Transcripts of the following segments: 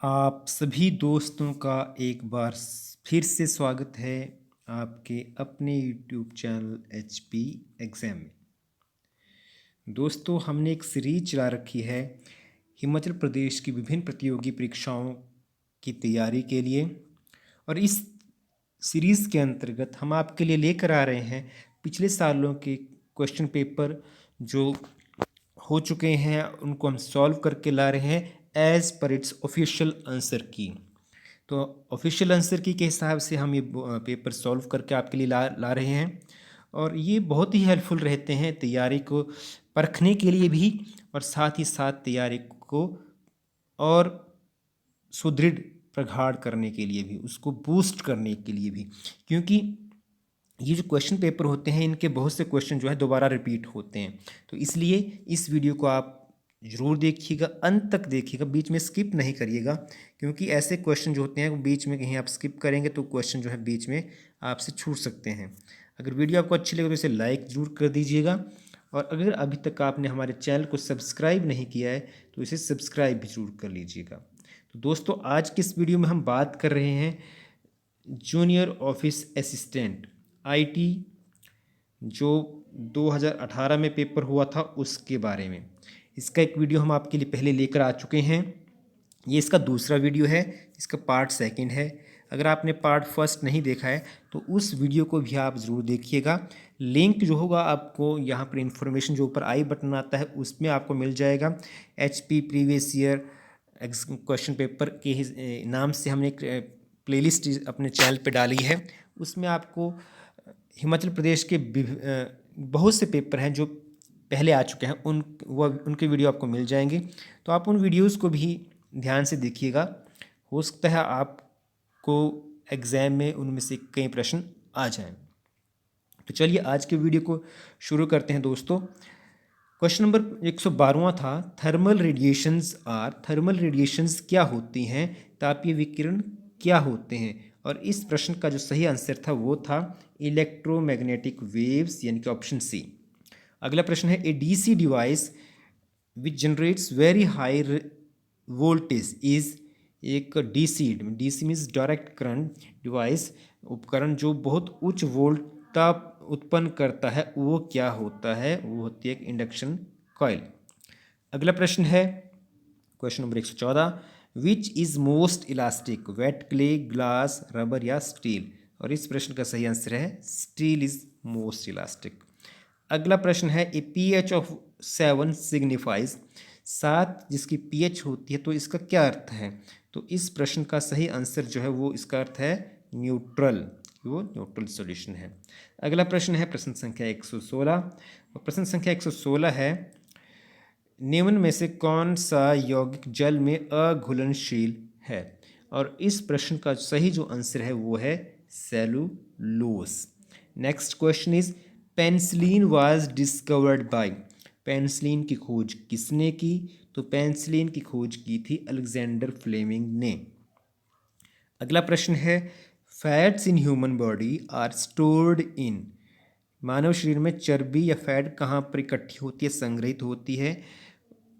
आप सभी दोस्तों का एक बार फिर से स्वागत है आपके अपने YouTube चैनल HP एग्ज़ाम में। दोस्तों, हमने एक सीरीज चला रखी है हिमाचल प्रदेश की विभिन्न प्रतियोगी परीक्षाओं की तैयारी के लिए, और इस सीरीज़ के अंतर्गत हम आपके लिए लेकर आ रहे हैं पिछले सालों के क्वेश्चन पेपर जो हो चुके हैं, उनको हम सॉल्व करके ला रहे हैं as per it's official answer की। तो ऑफिशियल आंसर की के हिसाब से हम ये पेपर सॉल्व करके आपके लिए ला रहे हैं, और ये बहुत ही हेल्पफुल रहते हैं तैयारी को परखने के लिए भी, और साथ ही साथ तैयारी को और सुदृढ़ प्रगाढ़ करने के लिए भी, उसको बूस्ट करने के लिए भी, क्योंकि ये जो क्वेश्चन पेपर होते हैं इनके बहुत से क्वेश्चन जो है दोबारा रिपीट होते हैं। तो इसलिए इस वीडियो को आप ज़रूर देखिएगा, अंत तक देखिएगा, बीच में स्किप नहीं करिएगा, क्योंकि ऐसे क्वेश्चन जो होते हैं वो बीच में कहीं आप स्किप करेंगे तो क्वेश्चन जो है बीच में आपसे छूट सकते हैं। अगर वीडियो आपको अच्छी लगे तो इसे लाइक ज़रूर कर दीजिएगा, और अगर अभी तक आपने हमारे चैनल को सब्सक्राइब नहीं किया है तो इसे सब्सक्राइब भी ज़रूर कर लीजिएगा। तो दोस्तों, आज की इस वीडियो में हम बात कर रहे हैं जूनियर ऑफिस असिस्टेंट IT जो 2018 में पेपर हुआ था उसके बारे में। इसका एक वीडियो हम आपके लिए पहले लेकर आ चुके हैं। ये इसका दूसरा वीडियो है, इसका पार्ट सेकंड है। अगर आपने पार्ट फर्स्ट नहीं देखा है तो उस वीडियो को भी आप ज़रूर देखिएगा। लिंक जो होगा आपको यहाँ पर इन्फॉर्मेशन जो ऊपर आई बटन आता है उसमें आपको मिल जाएगा। HP previous year question paper के नाम से हमने एक प्लेलिस्ट अपने चैनल पे डाली है। उसमें आपको हिमाचल प्रदेश के बहुत से पेपर हैं जो पहले आ चुके हैं, उनके वीडियो आपको मिल जाएंगे। तो आप उन वीडियोस को भी ध्यान से देखिएगा, हो सकता है आपको एग्ज़ाम में उनमें से कई प्रश्न आ जाएं। तो चलिए आज के वीडियो को शुरू करते हैं दोस्तों। क्वेश्चन नंबर 112वां था, थर्मल रेडिएशंस क्या होती हैं, तापीय विकिरण क्या होते हैं। और इस प्रश्न का जो सही आंसर था वो था इलेक्ट्रोमैग्नेटिक वेव्स, यानी कि ऑप्शन सी। अगला प्रश्न है, ए DC device which generates very high voltage is. एक DC means direct current device, उपकरण जो बहुत उच्च वोल्टता उत्पन्न करता है, वो क्या होता है? वो होती है एक इंडक्शन कॉइल। अगला प्रश्न है question number 114, which is most elastic, wait clay, glass, rubber या स्टील। और इस प्रश्न का सही आंसर है स्टील इज मोस्ट इलास्टिक। अगला प्रश्न है, ए pH ऑफ 7 सिग्निफाइज, 7 जिसकी pH होती है तो इसका क्या अर्थ है? तो इस प्रश्न का सही आंसर जो है वो इसका अर्थ है न्यूट्रल, वो न्यूट्रल सॉल्यूशन है। अगला प्रश्न है प्रश्न संख्या 116, और प्रश्न संख्या 116 है, निम्न में से कौन सा यौगिक जल में अघुलनशील है? और इस प्रश्न का सही जो आंसर है वो है cellulose. Next question is, penicillin was discovered by. Penicillin की खोज किसने की? तो पेनिसिलिन की खोज की थी अलेक्जेंडर फ्लेमिंग ने। अगला प्रश्न है, fats in human body are stored in. मानव शरीर में चर्बी या फैट कहाँ पर इकट्ठी होती है, संग्रहित होती है?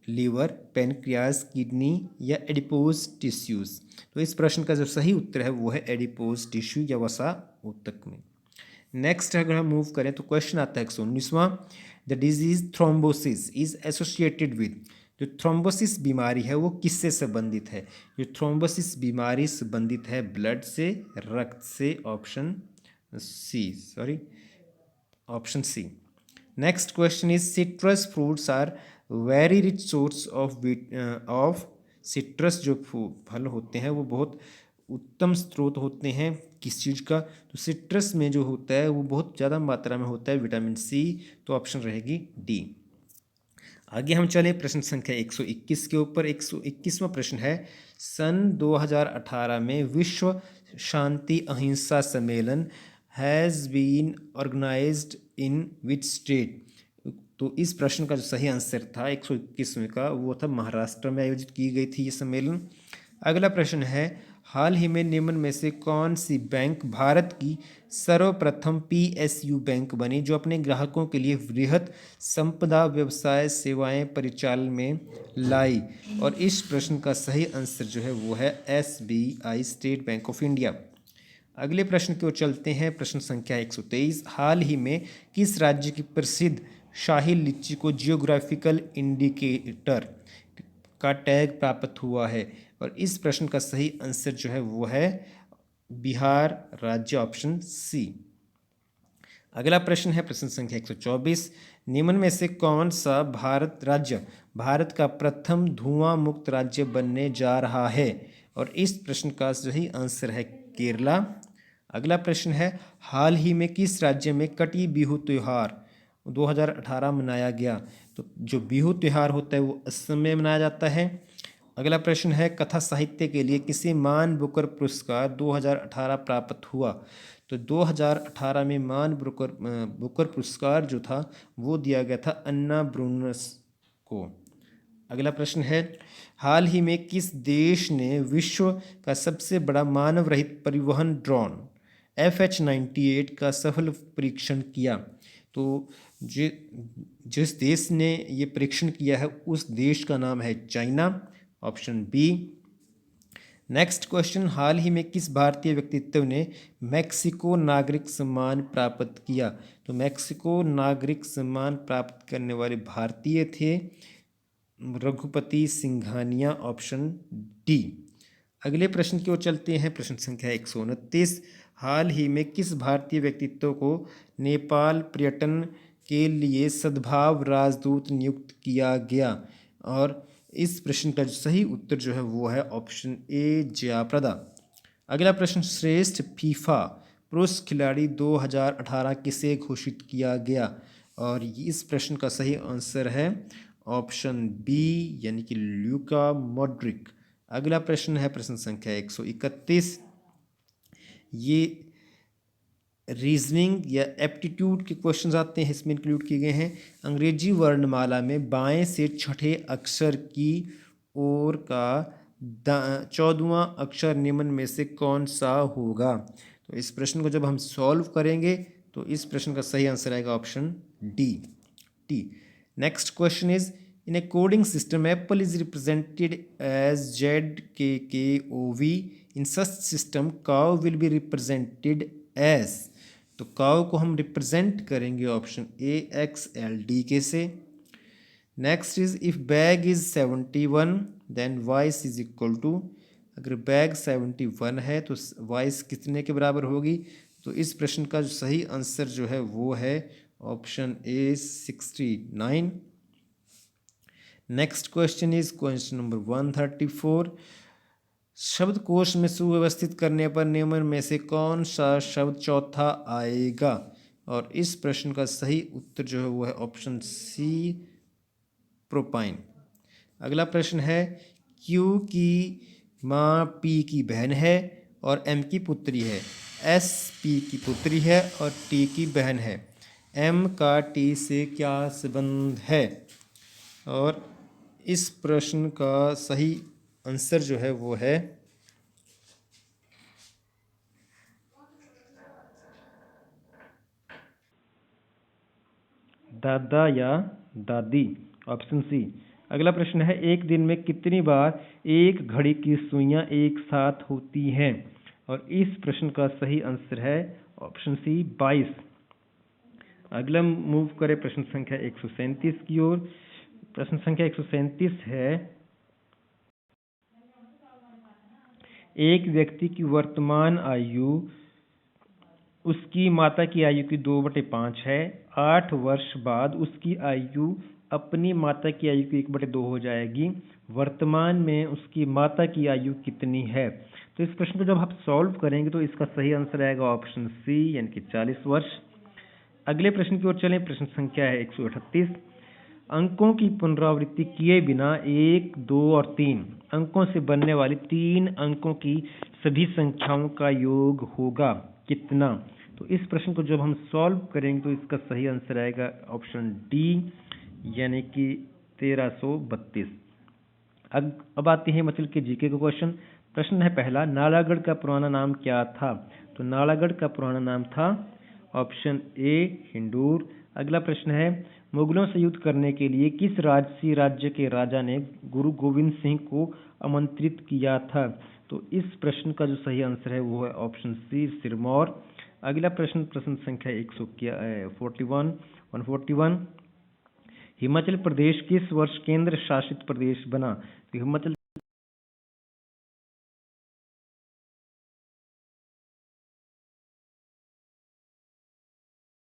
लीवर, पैनक्रियाज, किडनी या एडिपोज टिश्यूज। तो इस प्रश्न का जो सही उत्तर है वो है एडिपोज टिश्यू या वसा ऊतक में। नेक्स्ट अगर हम मूव करें तो क्वेश्चन आता है 119वां, the disease thrombosis is associated with. जो थ्रोम्बोसिस बीमारी है वो किससे संबंधित है? जो थ्रोम्बोसिस बीमारी संबंधित है ब्लड से, रक्त से, option C. Next question is, citrus fruits are very rich source of citrus. जो फल होते हैं वो बहुत उत्तम स्रोत होते हैं किस चीज़ का? तो सिट्रस में जो होता है वो बहुत ज़्यादा मात्रा में होता है विटामिन सी। तो ऑप्शन रहेगी डी। आगे हम चलें प्रश्न संख्या 121 के ऊपर। 121वां प्रश्न है, सन 2018 में विश्व शांति अहिंसा सम्मेलन has been organised in which state. तो इस प्रश्न का जो सही आंसर था 121वें का वो था महाराष्ट्र में आयोजित की गई थी ये सम्मेलन। अगला प्रश्न है, हाल ही में निम्न में से कौन सी बैंक भारत की सर्वप्रथम PSU बैंक बनी जो अपने ग्राहकों के लिए वृहद संपदा व्यवसाय सेवाएं परिचालन में लाई? और इस प्रश्न का सही आंसर जो है वो है SBI, state bank of India. अगले प्रश्न की ओर चलते हैं। प्रश्न संख्या 123। हाल ही में किस राज्य की प्रसिद्ध शाही लीची को जियोग्राफिकल इंडिकेटर का टैग प्राप्त हुआ है? और इस प्रश्न का सही आंसर जो है वो है बिहार राज्य, ऑप्शन सी। अगला प्रश्न है प्रश्न संख्या 124। निम्न में से कौन सा भारत का प्रथम धुआं मुक्त राज्य बनने जा रहा है? और इस प्रश्न का सही आंसर है केरला। अगला प्रश्न है हाल ही में किस राज्य में कटी बिहू त्यौहार 2018 मनाया गया? तो जो बिहू त्यौहार होता है वो असम में मनाया जाता है। अगला प्रश्न है कथा साहित्य के लिए किसे मान बुकर पुरस्कार 2018 प्राप्त हुआ? तो 2018 में मान बुकर पुरस्कार जो था वो दिया गया था अन्ना ब्रूनस को। अगला प्रश्न है हाल ही में किस देश ने विश्व का सबसे बड़ा मानव रहित परिवहन ड्रोन FH-98 का सफल परीक्षण किया? तो जिस देश ने ये परीक्षण किया है उस देश का नाम है China, option B. Next question, हाल ही में किस भारतीय व्यक्तित्व ने मैक्सिको नागरिक सम्मान प्राप्त किया? तो मैक्सिको नागरिक सम्मान प्राप्त करने वाले भारतीय थे रघुपति सिंघानिया, ऑप्शन डी। अगले प्रश्न की ओर चलते हैं। प्रश्न संख्या 129। हाल ही में किस भारतीय व्यक्तित्व को नेपाल पर्यटन के लिए सद्भाव राजदूत नियुक्त किया गया? और इस प्रश्न का सही उत्तर जो है वो है ऑप्शन ए, जयाप्रदा। अगला प्रश्न, श्रेष्ठ फीफा पुरुष खिलाड़ी 2018 किसे घोषित किया गया? और इस प्रश्न का सही आंसर है ऑप्शन बी, यानी कि ल्यूका मॉड्रिक। अगला प्रश्न है प्रश्न संख्या 131। ये रीजनिंग या एप्टीट्यूड के क्वेश्चंस आते हैं, इसमें इंक्लूड किए गए हैं। अंग्रेजी वर्णमाला में बाएं से छठे अक्षर की ओर का 14वां अक्षर निम्न में से कौन सा होगा? तो इस प्रश्न को जब हम सॉल्व करेंगे तो इस प्रश्न का सही आंसर आएगा option D, T. Next question is in a coding system apple is represented as ZKKOV। In such system cow will be represented as. तो काउ को हम रिप्रेजेंट करेंगे ऑप्शन ए, XLDK से। Next is if bag is 71 then voice is equal to. अगर bag 71 है तो voice कितने के बराबर होगी? तो इस प्रश्न का जो सही आंसर जो है वो है option A, 69। Next question is question number 134। शब्दकोश में सुव्यवस्थित करने पर निम्न में से कौन सा शब्द चौथा आएगा? और इस प्रश्न का सही उत्तर जो है वो है ऑप्शन सी, प्रोपाइन। अगला प्रश्न है Q की माँ P की बहन है और M की पुत्री है, S P की पुत्री है और T की बहन है। M का T से क्या संबंध है? और इस प्रश्न का सही आंसर जो है वो है दादा या दादी, ऑप्शन सी। अगला प्रश्न है एक दिन में कितनी बार एक घड़ी की सुइयां एक साथ होती हैं? और इस प्रश्न का सही आंसर है ऑप्शन सी, 22। अगला मूव करें प्रश्न संख्या 137 की ओर। प्रश्न संख्या 137 है एक व्यक्ति की वर्तमान आयु उसकी माता की आयु की 2/5 है। 8 वर्ष बाद उसकी आयु अपनी माता की आयु की 1/2 हो जाएगी। वर्तमान में उसकी माता की आयु कितनी है? तो इस प्रश्न को जब आप सॉल्व करेंगे तो इसका सही आंसर आएगा ऑप्शन सी, यानी कि 40 वर्ष। अगले प्रश्न की ओर चलें। प्रश्न संख्या है 138। अंकों की पुनरावृत्ति किए बिना 1, 2 और 3 अंकों से बनने वाली 3 अंकों की सभी संख्याओं का योग होगा कितना? तो इस प्रश्न को जब हम सॉल्व करेंगे तो इसका सही आंसर आएगा ऑप्शन डी, यानी कि 1332। अब आते हैं मतलब के जीके का क्वेश्चन। प्रश्न है पहला, नालागढ़ का पुराना नाम क्या था? तो नालागढ़ का पुराना नाम था ऑप्शन ए हिंडूर। अगला प्रश्न है, मुगलों से युद्ध करने के लिए किस राजसी राज्य के राजा ने गुरु गोविंद सिंह को आमंत्रित किया था? तो इस प्रश्न का जो सही आंसर है वो है ऑप्शन सी सिरमौर। अगला प्रश्न, प्रश्न संख्या 141 हिमाचल प्रदेश किस वर्ष केंद्र शासित प्रदेश बना? तो हिमाचल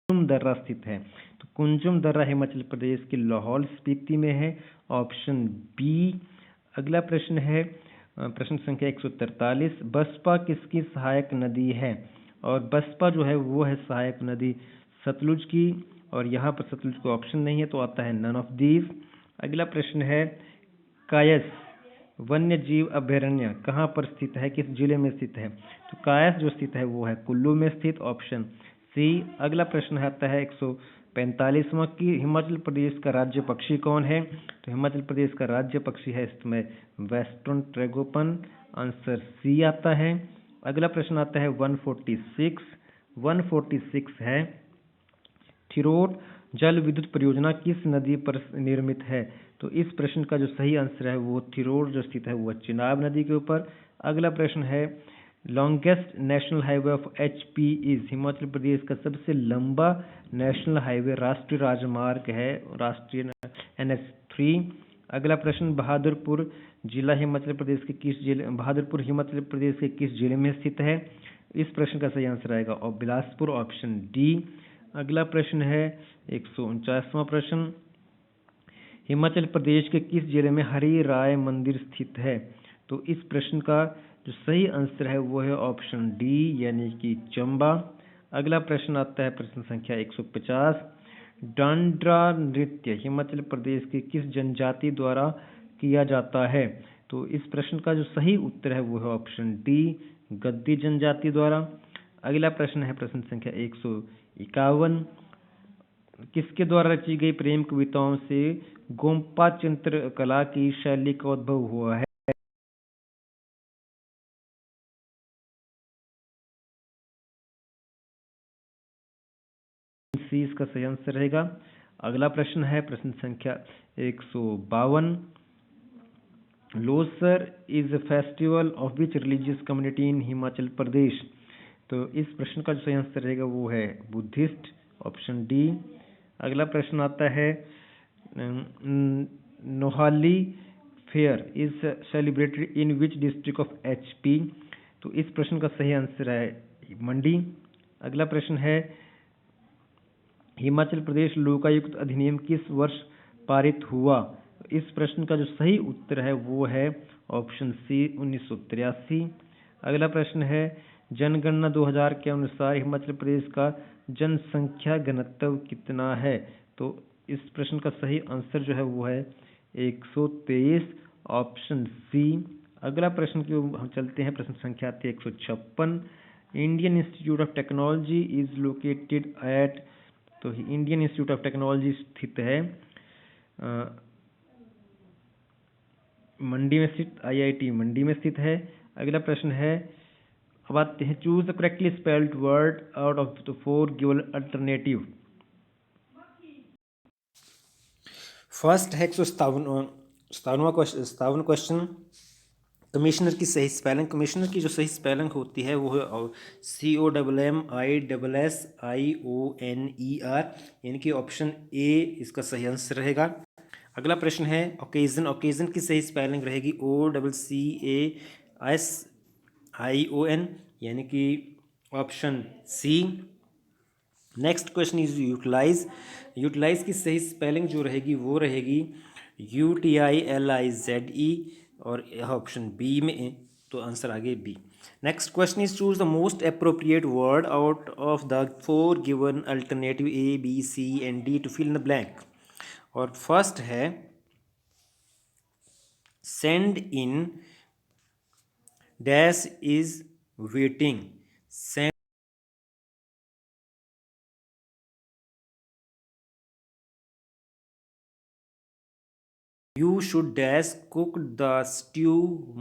कुंजुम दर्रा स्थित है। तो कुंजुम दर्रा हिमाचल प्रदेश के लाहौल स्पीति में है, ऑप्शन बी। अगला प्रश्न है प्रश्न संख्या 143, बसपा किसकी सहायक नदी है? और बसपा जो है वो है सहायक नदी सतलुज की, और यहाँ पर सतलुज को ऑप्शन नहीं है तो आता है नन ऑफ दीज। अगला प्रश्न है, कायस वन्य जीव अभयारण्य कहाँ पर स्थित है, किस जिले में स्थित है? तो कायस जो स्थित है वो है कुल्लू में स्थित, ऑप्शन सी। अगला प्रश्न आता है 145वां की हिमाचल प्रदेश का राज्य पक्षी कौन है? तो हिमाचल प्रदेश का राज्य पक्षी है इस समय वेस्टर्न ट्रैगोपन, आंसर सी आता है। अगला प्रश्न आता है 146 है, थिरोट जल विद्युत परियोजना किस नदी पर निर्मित है? तो इस प्रश्न का जो सही आंसर है वो थिरोट जो स्थित है वो चिनाब नदी के ऊपर। अगला प्रश्न है, longest national highway of HP is, Himachal Pradesh का सबसे लंबा नेशनल हाईवे राष्ट्रीय राजमार्ग है राष्ट्रीय NH3। अगला प्रश्न, बहादुरपुर जिला हिमाचल प्रदेश के किस जिले बहादुरपुर हिमाचल प्रदेश के किस जिले में स्थित है? इस प्रश्न का सही आंसर आएगा और बिलासपुर, ऑप्शन डी। अगला प्रश्न है 149वां प्रश्न, हिमाचल प्रदेश के किस जिले में हरि राय मंदिर स्थित है? तो इस प्रश्न का जो सही आंसर है वो है ऑप्शन डी यानी कि चंबा। अगला प्रश्न आता है प्रश्न संख्या 150, डांड्रा नृत्य हिमाचल प्रदेश की किस जनजाति द्वारा किया जाता है? तो इस प्रश्न का जो सही उत्तर है वो है ऑप्शन डी गद्दी जनजाति द्वारा। अगला प्रश्न है प्रश्न संख्या 151, किसके द्वारा रची गई प्रेम कविताओं से गोम्पा चित्रकला की शैली का उद्भव हुआ है? सी इसका सही आंसर रहेगा। अगला प्रश्न है प्रश्न संख्या 152, Losar is a festival of which religious community in Himachal Pradesh? तो इस प्रश्न का जो सही आंसर रहेगा वो है बुद्धिस्ट, ऑप्शन डी। अगला प्रश्न आता है, Nohali fair is celebrated in which district of HP? तो इस प्रश्न का सही आंसर है मंडी। अगला प्रश्न है, हिमाचल प्रदेश लोकायुक्त अधिनियम किस वर्ष पारित हुआ? इस प्रश्न का जो सही उत्तर है वो है ऑप्शन सी 1983। अगला प्रश्न है, जनगणना 2000 के अनुसार हिमाचल प्रदेश का जनसंख्या घनत्व कितना है? तो इस प्रश्न का सही आंसर जो है वो है 123, ऑप्शन सी। अगला प्रश्न की हम चलते हैं, प्रश्न संख्या आती है 156, Indian institute of technology is located at? तो इंडियन इंस्टीट्यूट ऑफ टेक्नोलॉजी स्थित है मंडी में स्थित, IIT मंडी में स्थित है। अगला प्रश्न है, अब आते हैं, choose the correctly spelled word out of the four given alternative. First है 157वां क्वेश्चन, कमिश्नर की सही स्पेलिंग। कमिश्नर की जो सही स्पेलिंग होती है वो है COMMISSIONER, यानी कि ऑप्शन ए इसका सही आंसर रहेगा। अगला प्रश्न है, ओकेजन। ओकेजन की सही स्पेलिंग रहेगी OCCASION, यानी कि option C. Next question is utilise. Utilise की सही स्पेलिंग जो रहेगी वो रहेगी UTILIZE, और ऑप्शन बी में, तो आंसर आगे B. Next question is choose the most appropriate word out of the four given alternative A, B, C and D to fill in the blank. और फर्स्ट है send in dash is waiting. Send you should dash cook the stew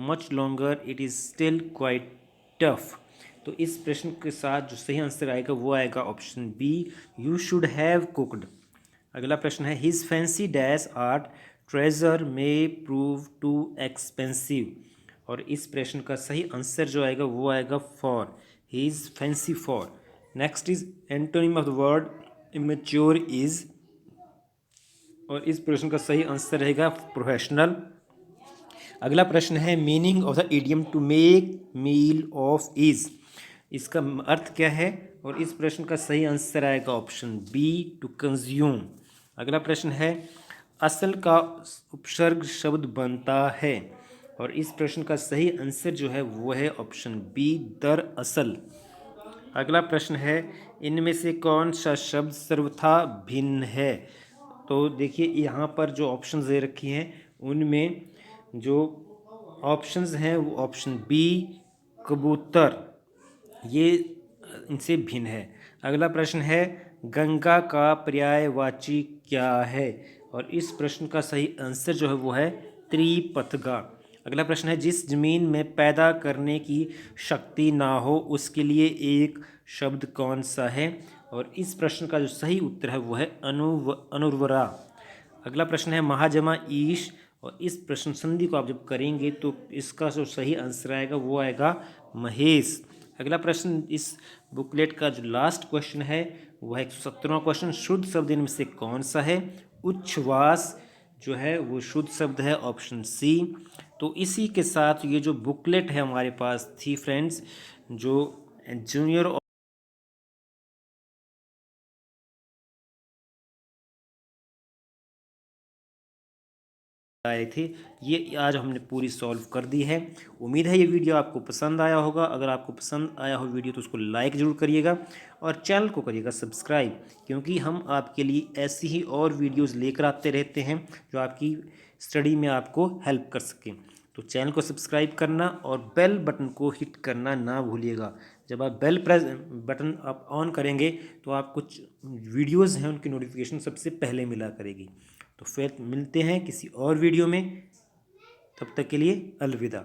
much longer, it is still quite tough. तो इस प्रश्न के साथ जो सही answer आएगा वो आएगा option B, you should have cooked. अगला प्रश्न है, his fancy dash art treasure may prove too expensive, और इस प्रश्न का सही आंसर जो आएगा वो आएगा for, he is fancy for. Next is antonym of the word immature is, और इस प्रश्न का सही आंसर रहेगा प्रोफेशनल। अगला प्रश्न है, meaning of the idiom to make meal of is, इसका अर्थ क्या है, और इस प्रश्न का सही आंसर आएगा ऑप्शन बी, टू कंज्यूम। अगला प्रश्न है, असल का उपसर्ग शब्द बनता है, और इस प्रश्न का सही आंसर जो है वो है ऑप्शन बी, दरअसल। अगला प्रश्न है, इनमें से कौन सा शब्द सर्वथा भिन्न है। तो देखिए यहाँ पर जो ऑप्शंस दे रखी हैं उनमें जो ऑप्शंस हैं वो ऑप्शन बी कबूतर, ये इनसे भिन्न है। अगला प्रश्न है, गंगा का पर्यायवाची क्या है, और इस प्रश्न का सही आंसर जो है वो है त्रिपथगा। अगला प्रश्न है, जिस जमीन में पैदा करने की शक्ति ना हो उसके लिए एक शब्द कौन सा है, और इस प्रश्न का जो सही उत्तर है वो है अनुर्वरा। अगला प्रश्न है, महाजमा ईश, और इस प्रश्न संधि को आप जब करेंगे तो इसका जो सही आंसर आएगा वो आएगा महेश। अगला प्रश्न, इस बुकलेट का जो लास्ट क्वेश्चन है वह 117वां क्वेश्चन, शुद्ध शब्द इनमें से कौन सा है। उच्छ्वास जो है वो शुद्ध शब्द है, ऑप्शन सी। तो इसी के साथ ये जो बुकलेट है हमारे पास थी फ्रेंड्स, जो जूनियर आए थे, ये आज हमने पूरी सॉल्व कर दी है। उम्मीद है ये वीडियो आपको पसंद आया होगा। अगर आपको पसंद आया हो वीडियो तो उसको लाइक ज़रूर करिएगा और चैनल को करिएगा सब्सक्राइब, क्योंकि हम आपके लिए ऐसी ही और वीडियोस लेकर आते रहते हैं जो आपकी स्टडी में आपको हेल्प कर सकें। तो चैनल को सब्सक्राइब करना और बेल बटन को हिट करना ना भूलिएगा। जब आप बेल प्रेस बटन आप ऑन करेंगे तो आप कुछ वीडियोज़ हैं उनकी नोटिफिकेशन सबसे पहले मिला करेगी। तो फिर मिलते हैं किसी और वीडियो में, तब तक के लिए अलविदा।